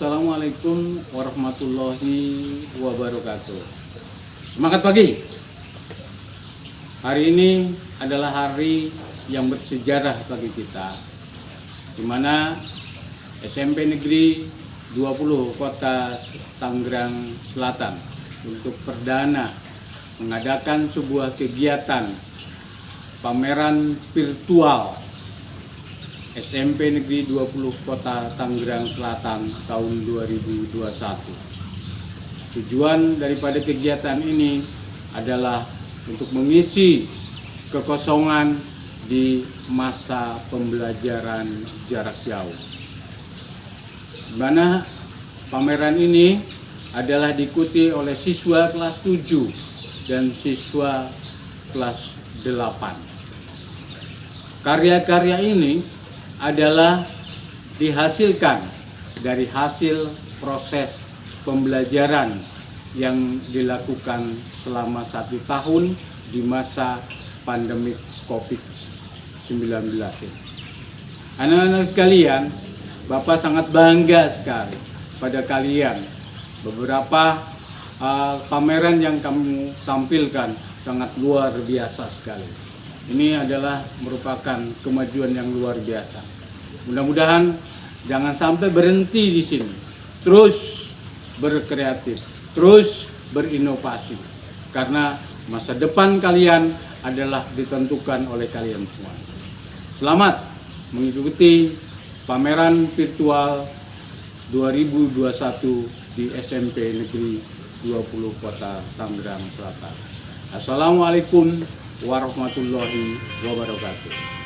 Assalamualaikum warahmatullahi wabarakatuh. Semangat pagi. Hari ini adalah hari yang bersejarah bagi kita, di mana SMP Negeri 20 Kota Tangerang Selatan untuk perdana mengadakan sebuah kegiatan pameran virtual SMP Negeri 20 Kota Tangerang Selatan tahun 2021. Tujuan daripada kegiatan ini adalah untuk mengisi kekosongan di masa pembelajaran jarak jauh. Di mana pameran ini adalah diikuti oleh siswa kelas 7 dan siswa kelas 8. Karya-karya ini adalah dihasilkan dari hasil proses pembelajaran yang dilakukan selama 1 tahun di masa pandemi COVID-19. Anak-anak sekalian, Bapak sangat bangga sekali pada kalian. Beberapa pameran yang kamu tampilkan sangat luar biasa sekali. Ini adalah merupakan kemajuan yang luar biasa. Mudah-mudahan jangan sampai berhenti di sini. Terus berkreatif, terus berinovasi. Karena masa depan kalian adalah ditentukan oleh kalian semua. Selamat mengikuti pameran virtual 2021 di SMP Negeri 20 Kota Tangerang Selatan. Assalamualaikum warahmatullahi wabarakatuh.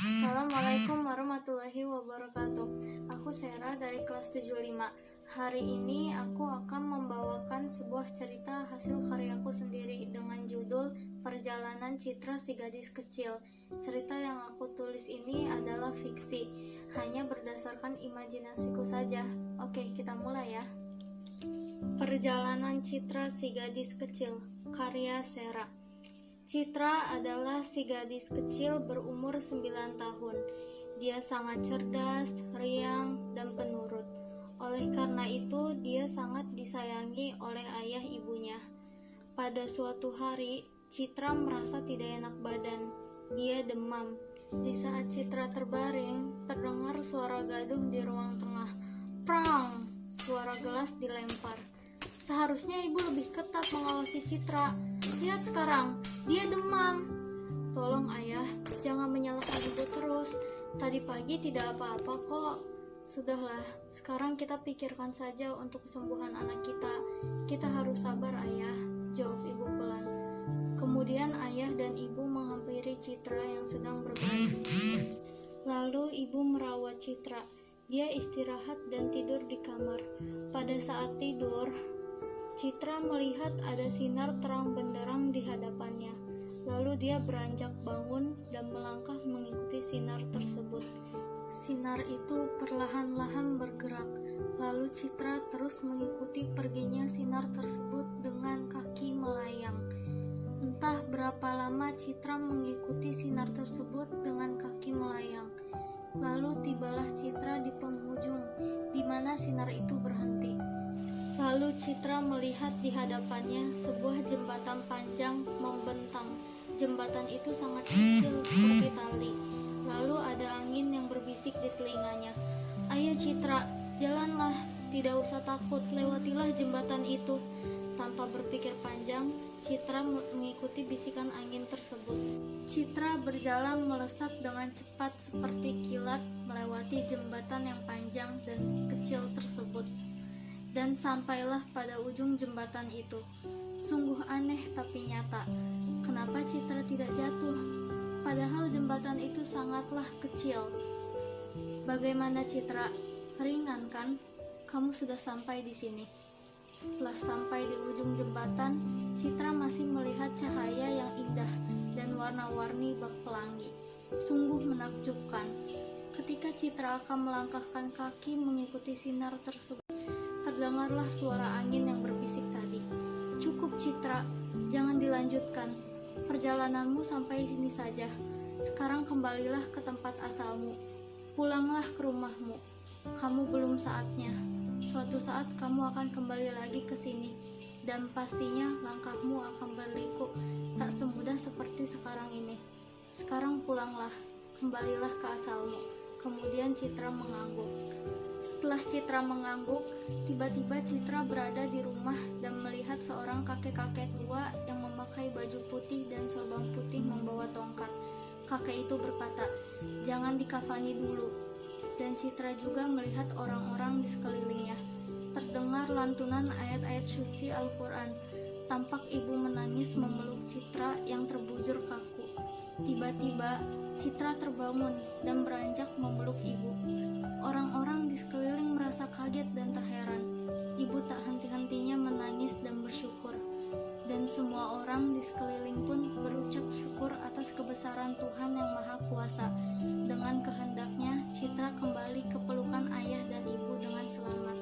Assalamualaikum warahmatullahi wabarakatuh. Aku Sera dari kelas 75. Hari ini aku akan membawakan sebuah cerita hasil karyaku sendiri dengan judul Perjalanan Citra Si Gadis Kecil. Cerita yang aku tulis ini adalah fiksi, hanya berdasarkan imajinasiku saja. Oke, kita mulai ya. Perjalanan Citra Si Gadis Kecil, karya Sera. Citra adalah si gadis kecil berumur 9 tahun. Dia sangat cerdas, riang, dan penurut. Oleh karena itu, dia sangat disayangi oleh ayah ibunya. Pada suatu hari, Citra merasa tidak enak badan. Dia demam. Di saat Citra terbaring, terdengar suara gaduh di ruang tengah. Prang! Suara gelas dilempar. Seharusnya ibu lebih ketat mengawasi Citra. Lihat sekarang, dia demam. Tolong ayah, jangan menyalahkan ibu terus. Tadi pagi tidak apa-apa kok. Sudahlah, sekarang kita pikirkan saja untuk kesembuhan anak kita. Kita harus sabar ayah, jawab ibu pelan. Kemudian ayah dan ibu menghampiri Citra yang sedang berbaring. Lalu ibu merawat Citra. Dia istirahat dan tidur di kamar. Pada saat tidur, Citra melihat ada sinar terang benderang di hadapannya. Lalu dia beranjak bangun dan melangkah mengikuti sinar tersebut. Sinar itu perlahan-lahan bergerak. Lalu Citra terus mengikuti perginya sinar tersebut dengan kaki melayang. Entah berapa lama Citra mengikuti sinar tersebut dengan kaki melayang. Lalu tibalah Citra di penghujung, di mana sinar itu berhenti. Lalu Citra melihat di hadapannya sebuah jembatan panjang membentang. Jembatan itu sangat kecil seperti tali. Lalu ada angin yang berbisik di telinganya. "Ayo Citra, jalanlah, tidak usah takut, lewatilah jembatan itu." Tanpa berpikir panjang, Citra mengikuti bisikan angin tersebut. Citra berjalan melesat dengan cepat seperti kilat melewati jembatan yang panjang dan kecil tersebut. Dan sampailah pada ujung jembatan itu. Sungguh aneh tapi nyata. Kenapa Citra tidak jatuh? Padahal jembatan itu sangatlah kecil. Bagaimana Citra? Ringan kan? Kamu sudah sampai di sini. Setelah sampai di ujung jembatan, Citra masih melihat cahaya yang indah dan warna-warni bak pelangi. Sungguh menakjubkan. Ketika Citra akan melangkahkan kaki mengikuti sinar tersebut, terdengarlah suara angin yang berbisik tadi. "Cukup Citra, jangan dilanjutkan. Perjalananmu sampai sini saja. Sekarang kembalilah ke tempat asalmu. Pulanglah ke rumahmu. Kamu belum saatnya. Suatu saat kamu akan kembali lagi ke sini, dan pastinya langkahmu akan berliku tak semudah seperti sekarang ini. Sekarang pulanglah, kembalilah ke asalmu." Kemudian Citra mengangguk. Setelah Citra mengangguk, tiba-tiba Citra berada di rumah dan melihat seorang kakek-kakek tua yang memakai baju putih dan sorban putih membawa tongkat. Kakek itu berkata, "Jangan dikafani dulu." Dan Citra juga melihat orang-orang di sekelilingnya. Terdengar lantunan ayat-ayat suci Al-Quran. Tampak ibu menangis memeluk Citra yang terbujur kaku. Tiba-tiba Citra terbangun dan beranjak memeluk ibu. Orang-orang di sekeliling merasa kaget dan terheran. Ibu tak henti-hentinya menangis dan bersyukur. Dan semua orang di sekeliling pun berucap syukur atas kebesaran Tuhan yang Maha Kuasa. Dengan kehendaknya, Citra kembali ke pelukan ayah dan ibu dengan selamat.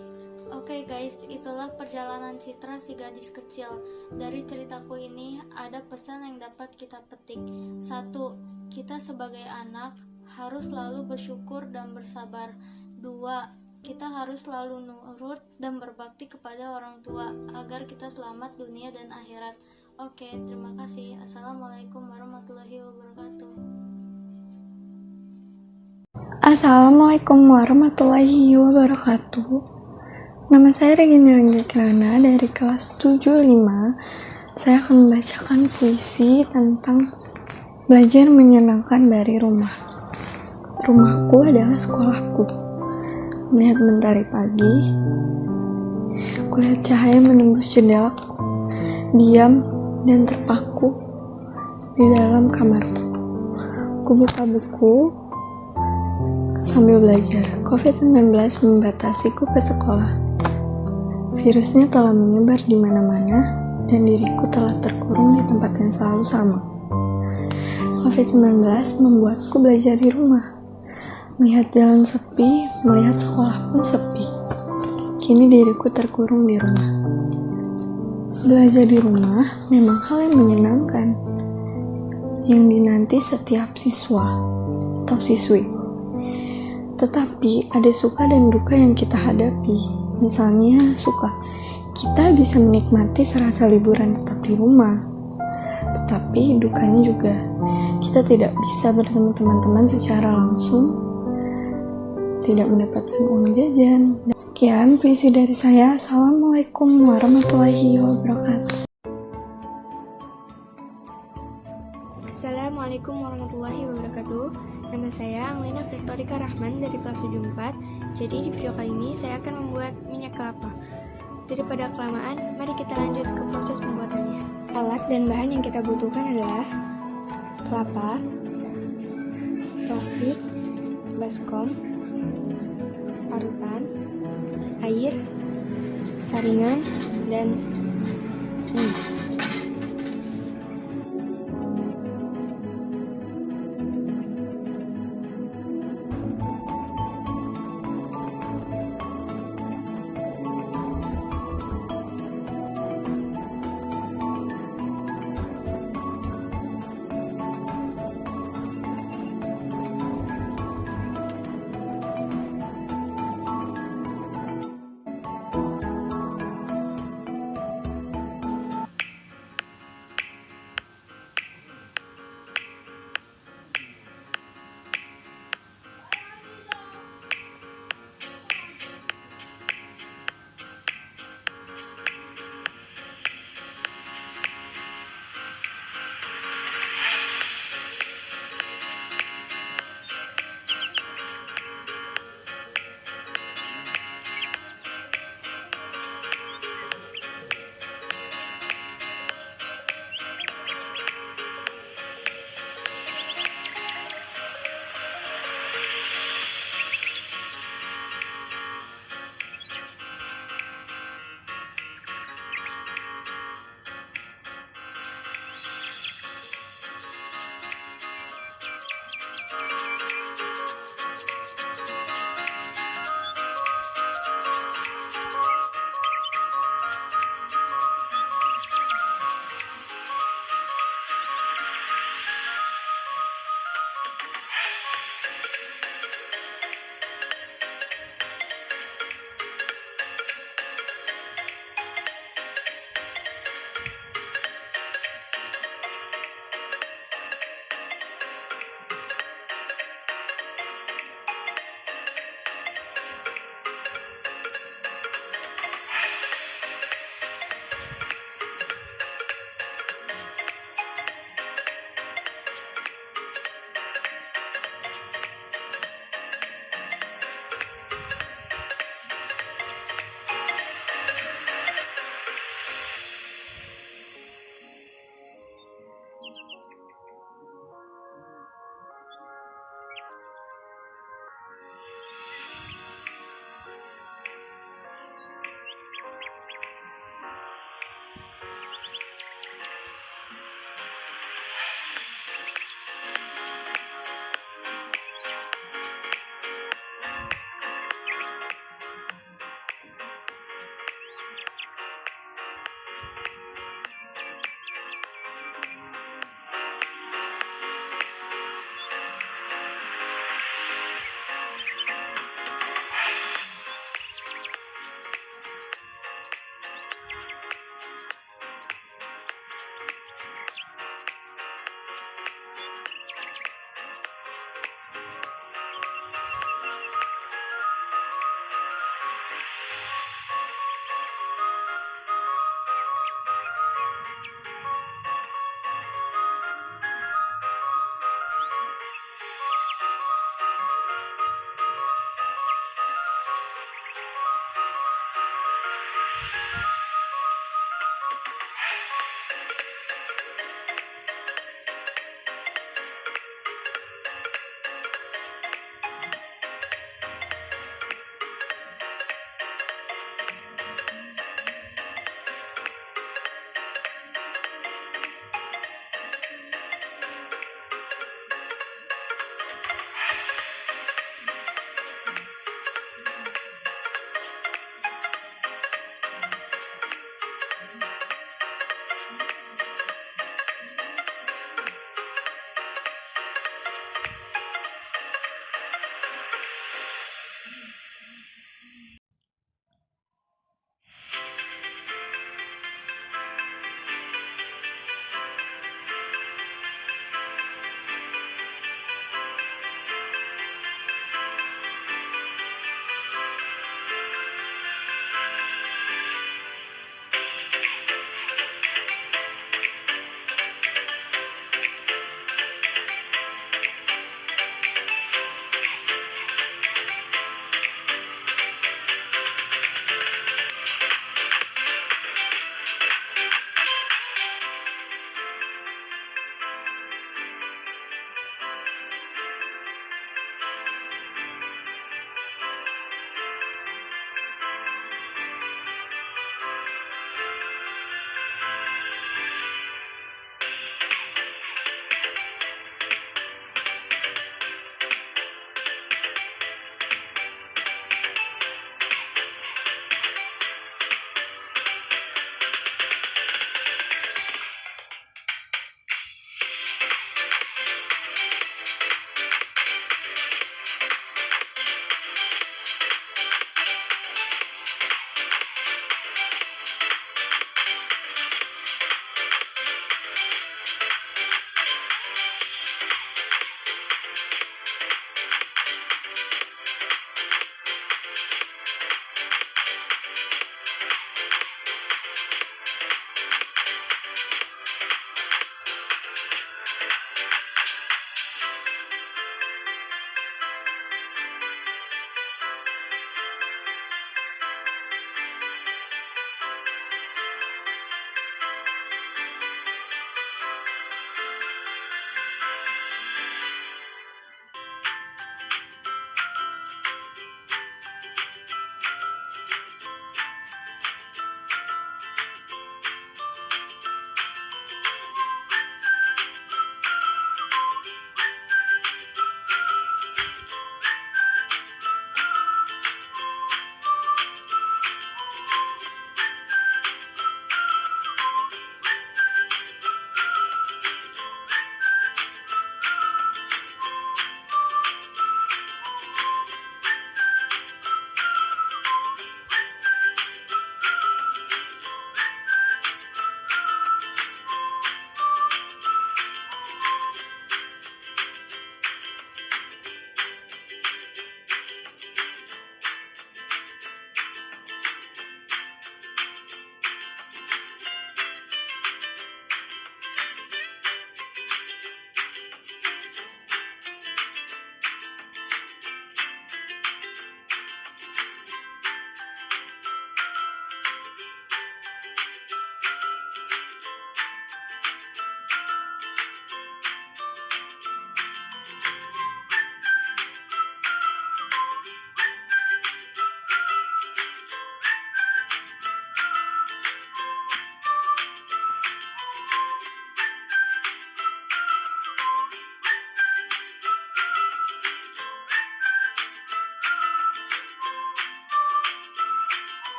Oke guys, itulah perjalanan Citra si gadis kecil. Dari ceritaku ini ada pesan yang dapat kita petik. 1. Kita sebagai anak harus selalu bersyukur dan bersabar. 2. Kita harus selalu nurut dan berbakti kepada orang tua agar kita selamat dunia dan akhirat. Oke, terima kasih. Assalamualaikum warahmatullahi wabarakatuh. Assalamualaikum warahmatullahi wabarakatuh. Nama saya Regina Ranggakirana dari kelas 75. Saya akan membacakan puisi tentang belajar menyenangkan dari rumah. Rumahku adalah sekolahku. Melihat mentari pagi, kulihat cahaya menembus jendela, diam dan terpaku di dalam kamarku. Kubuka buku sambil belajar. COVID-19 membatasiku ke sekolah. Virusnya telah menyebar di mana-mana dan diriku telah terkurung di tempat yang selalu sama. COVID-19 membuatku belajar di rumah. Melihat jalan sepi, melihat sekolah pun sepi. Kini diriku terkurung di rumah. Belajar di rumah memang hal yang menyenangkan, yang dinanti setiap siswa atau siswi. Tetapi ada suka dan duka yang kita hadapi. Misalnya suka, kita bisa menikmati serasa liburan tetap di rumah. Tetapi dukanya juga, kita tidak bisa bertemu teman-teman secara langsung, tidak mendapatkan uang jajan. Sekian puisi dari saya. Assalamualaikum warahmatullahi wabarakatuh. Assalamualaikum warahmatullahi wabarakatuh. Nama saya Anglina Victorika Rahman dari kelas 74. Jadi di video kali ini saya akan membuat minyak kelapa. Daripada kelamaan, mari kita lanjut ke proses pembuatannya. Alat dan bahan yang kita butuhkan adalah kelapa, plastik, baskom, parutan, air, saringan, dan minyak.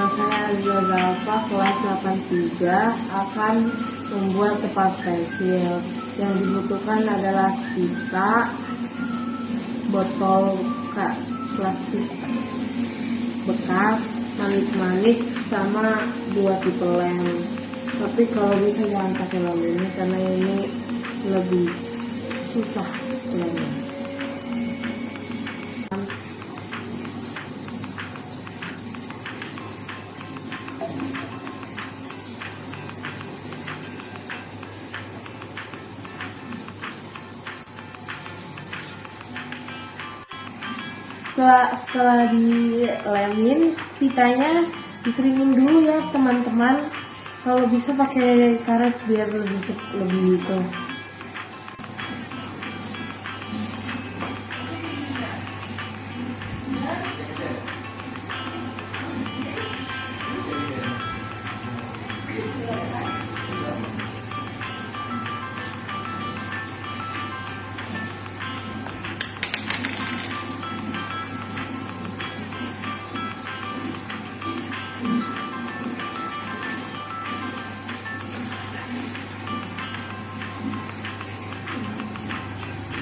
Saya Azza Zalfa kelas 83 akan membuat tempat pensil. Yang dibutuhkan adalah pita, botol plastik bekas, manik-manik, sama 2 tipe lem. Tapi kalau bisa jangan pakai lem ini karena ini lebih susah lemnya. Setelah dilemin, pitanya dikeringin dulu ya teman-teman. Kalau bisa pakai karet biar lebih itu.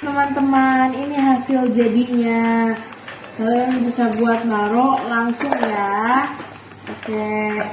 Teman-teman, ini hasil jadinya. Kalian bisa buat naruh langsung ya. Oke.